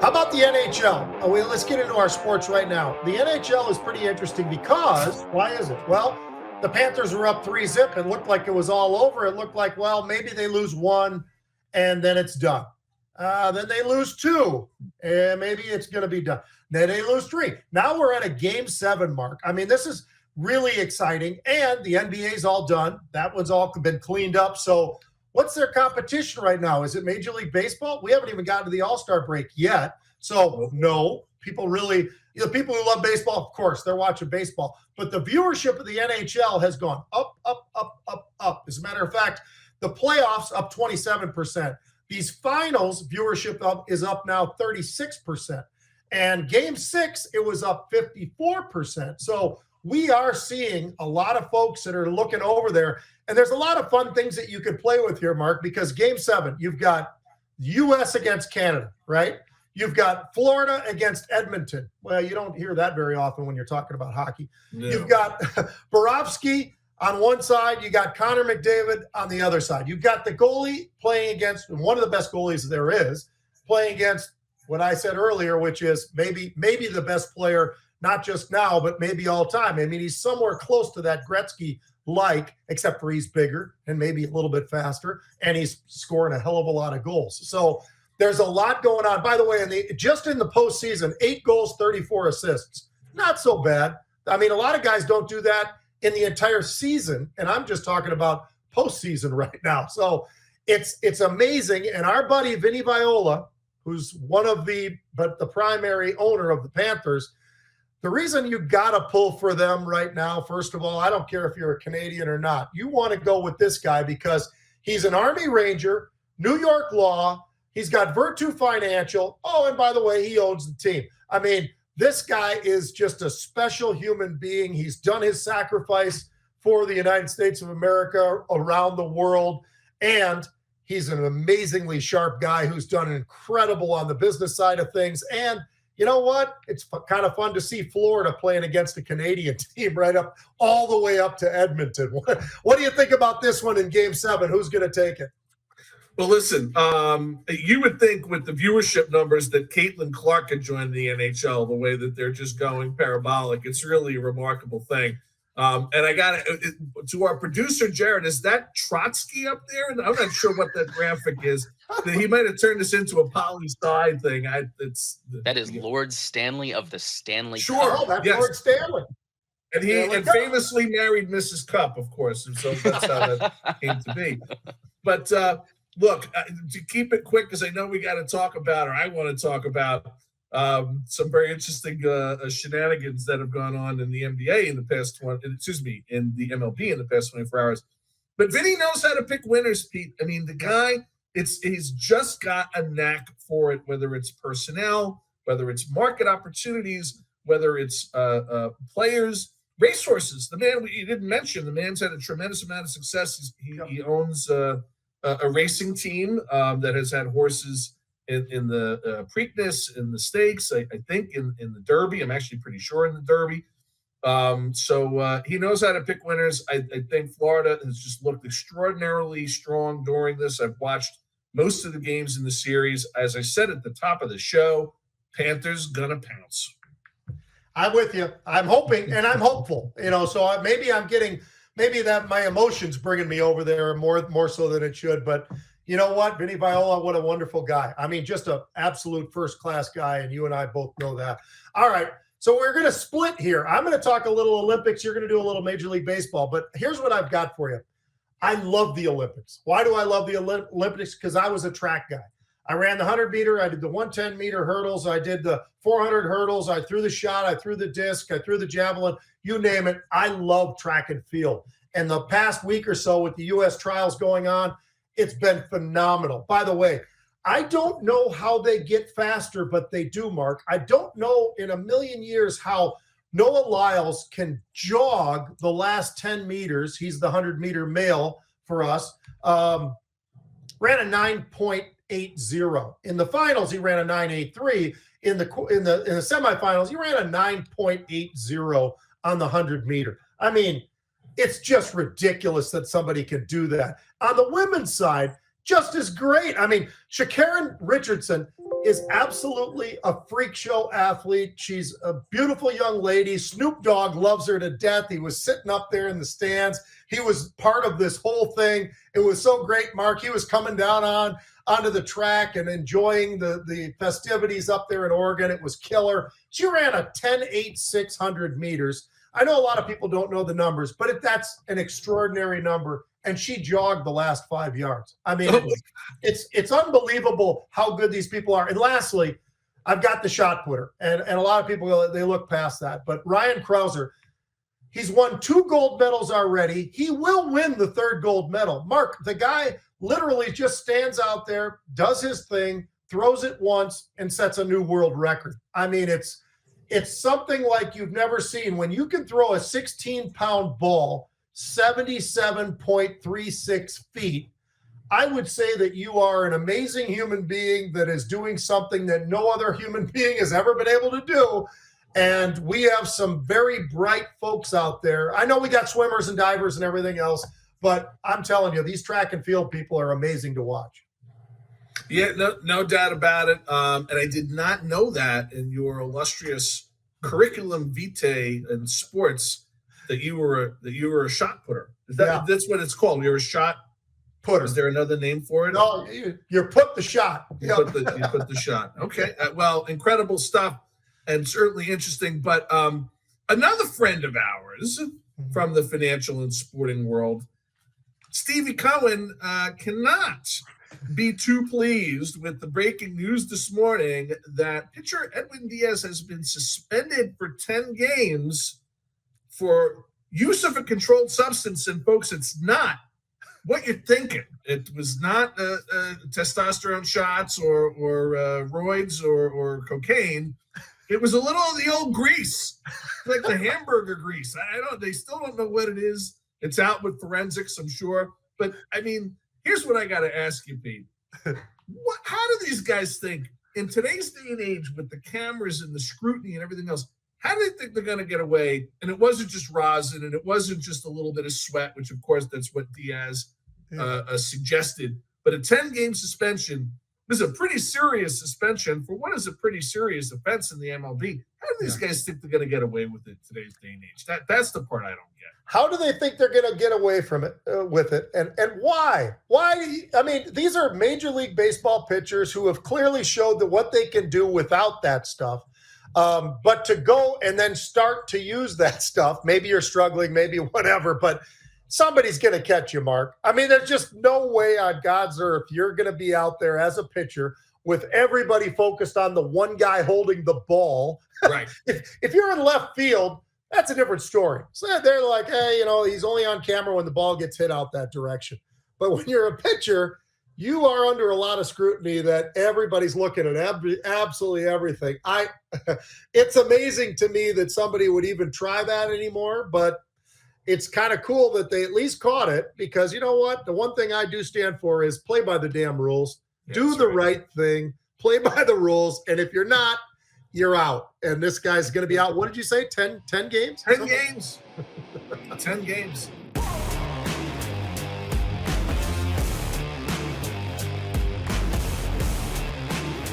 How about the NHL? Let's get into our sports right now. The NHL is pretty interesting because, why is it? Well, the Panthers were up 3-0. It looked like it was all over. It looked like, well, maybe they lose one and then it's done. Then they lose two and maybe it's going to be done. Then they lose three. Now we're at a Game 7 mark. I mean, this is really exciting. And the NBA's all done. That one's all been cleaned up. So what's their competition right now? Is it Major League Baseball? We haven't even gotten to the All-Star break yet. So, no, people really, people who love baseball, of course, they're watching baseball. But the viewership of the NHL has gone up, up, up, up, up. As a matter of fact, the playoffs up 27%. These finals viewership is up now 36%. And Game 6, it was up 54%. So we are seeing a lot of folks that are looking over there. And there's a lot of fun things that you could play with here, Mark, because Game 7, you've got U.S. against Canada, right? You've got Florida against Edmonton. Well, you don't hear that very often when you're talking about hockey. No. You've got Bobrovsky on one side. You got Connor McDavid on the other side. You've got the goalie playing against one of the best goalies there is, playing against what I said earlier, which is maybe the best player, not just now, but maybe all time. I mean, he's somewhere close to that Gretzky-like, except for he's bigger and maybe a little bit faster, and he's scoring a hell of a lot of goals. So there's a lot going on. By the way, just in the postseason, 8 goals, 34 assists. Not so bad. I mean, a lot of guys don't do that in the entire season, and I'm just talking about postseason right now. So it's amazing. And our buddy Vinny Viola, who's one of the primary owner of the Panthers, the reason you got to pull for them right now, first of all, I don't care if you're a Canadian or not. You want to go with this guy because he's an Army Ranger, New York law. He's got Virtu Financial. Oh, and by the way, he owns the team. I mean, this guy is just a special human being. He's done his sacrifice for the United States of America around the world. And he's an amazingly sharp guy who's done incredible on the business side of things. And you know what? It's kind of fun to see Florida playing against a Canadian team right up all the way up to Edmonton. What do you think about this one in Game 7? Who's going to take it? Well, listen, you would think with the viewership numbers that Caitlin Clark could join the NHL the way that they're just going parabolic. It's really a remarkable thing. And I got to our producer, Jared, is that Trotsky up there? I'm not sure what that graphic is. He might have turned this into a poli-sci thing. That is Lord Stanley of the Stanley Cup. Sure, that's yes. Lord Stanley. And he famously married Mrs. Cup, of course. And so that's how that came to be. But look, to keep it quick, because I know we got to talk about, or I want to talk about some very interesting shenanigans that have gone on in the NBA in the past in the MLB in the past 24 hours. But Vinny knows how to pick winners, Pete. I mean, the guy, he's just got a knack for it, whether it's personnel, whether it's market opportunities, whether it's players, racehorses. The man, you didn't mention, the man's had a tremendous amount of success. He owns a racing team that has had horses in the Preakness, in the Stakes, I think in the Derby. I'm actually pretty sure in the Derby. So he knows how to pick winners. I think Florida has just looked extraordinarily strong during this. I've watched most of the games in the series. As I said at the top of the show, Panthers gonna pounce. I'm with you. I'm hoping and I'm hopeful. So maybe that my emotions bringing me over there more so than it should. But you know what? Vinny Viola, what a wonderful guy. I mean, just an absolute first-class guy, and you and I both know that. All right, so we're going to split here. I'm going to talk a little Olympics. You're going to do a little Major League Baseball. But here's what I've got for you. I love the Olympics. Why do I love the Olympics? Because I was a track guy. I ran the 100-meter. I did the 110-meter hurdles. I did the 400 hurdles. I threw the shot. I threw the disc. I threw the javelin. You name it. I love track and field. And the past week or so with the U.S. trials going on, it's been phenomenal. By the way, I don't know how they get faster, but they do, Mark. I don't know in a million years how Noah Lyles can jog the last 10 meters. He's the 100-meter male for us. Ran a 9.80. In the finals, he ran a 9.83. In the semifinals, he ran a 9.80 on the 100-meter. I mean, it's just ridiculous that somebody can do that. On the women's side, just as great. I mean, Sha'Carri Richardson is absolutely a freak show athlete. She's a beautiful young lady. Snoop Dogg loves her to death. He was sitting up there in the stands. He was part of this whole thing. It was so great, Mark. He was coming down onto the track and enjoying the festivities up there in Oregon. It was killer. She ran a 10.8 600 meters. I know a lot of people don't know the numbers, but that's an extraordinary number. And she jogged the last 5 yards. I mean, it's unbelievable how good these people are. And lastly, I've got the shot putter. And a lot of people, they look past that. But Ryan Krauser, he's won 2 gold medals already. He will win the 3rd gold medal. Mark, the guy literally just stands out there, does his thing, throws it once, and sets a new world record. I mean, it's something like you've never seen. When you can throw a 16-pound ball 77.36 feet, I would say that you are an amazing human being that is doing something that no other human being has ever been able to do. And we have some very bright folks out there. I know we got swimmers and divers and everything else, but I'm telling you, these track and field people are amazing to watch. Yeah, no doubt about it. And I did not know that in your illustrious curriculum vitae in sports that you were a shot putter. That's what it's called? You're a shot putter. Is there another name for it? No, you put the shot. You put the shot. Okay. Well, incredible stuff and certainly interesting. But another friend of ours from the financial and sporting world, Stevie Cohen, cannot be too pleased with the breaking news this morning that pitcher Edwin Diaz has been suspended for 10 games for use of a controlled substance. And folks, it's not what you're thinking. It was not testosterone shots or roids or cocaine. It was a little of the old grease, like the hamburger grease. They still don't know what it is. It's out with forensics, I'm sure. But I mean, here's what I got to ask you, Pete. How do these guys think in today's day and age with the cameras and the scrutiny and everything else? How do they think they're going to get away? And it wasn't just rosin, and it wasn't just a little bit of sweat, which, of course, that's what Diaz suggested. But a 10-game suspension is a pretty serious suspension for what is a pretty serious offense in the MLB. How do these guys think they're going to get away with it in today's day and age? That's the part I don't get. How do they think they're going to get away from it with it, and why? Why? I mean, these are Major League Baseball pitchers who have clearly showed that what they can do without that stuff. But to go and then start to use that stuff, maybe you're struggling, maybe whatever, but somebody's going to catch you, Mark. I mean, there's just no way on God's earth you're going to be out there as a pitcher with everybody focused on the one guy holding the ball. Right. If you're in left field, that's a different story. So they're like, hey, he's only on camera when the ball gets hit out that direction. But when you're a pitcher, you are under a lot of scrutiny that everybody's looking at absolutely everything. It's amazing to me that somebody would even try that anymore, but it's kind of cool that they at least caught it, because you know what? The one thing I do stand for is play by the damn rules, do the right thing, play by the rules. And if you're not, you're out. And this guy's going to be out. What did you say? 10 games? 10 games. 10 games.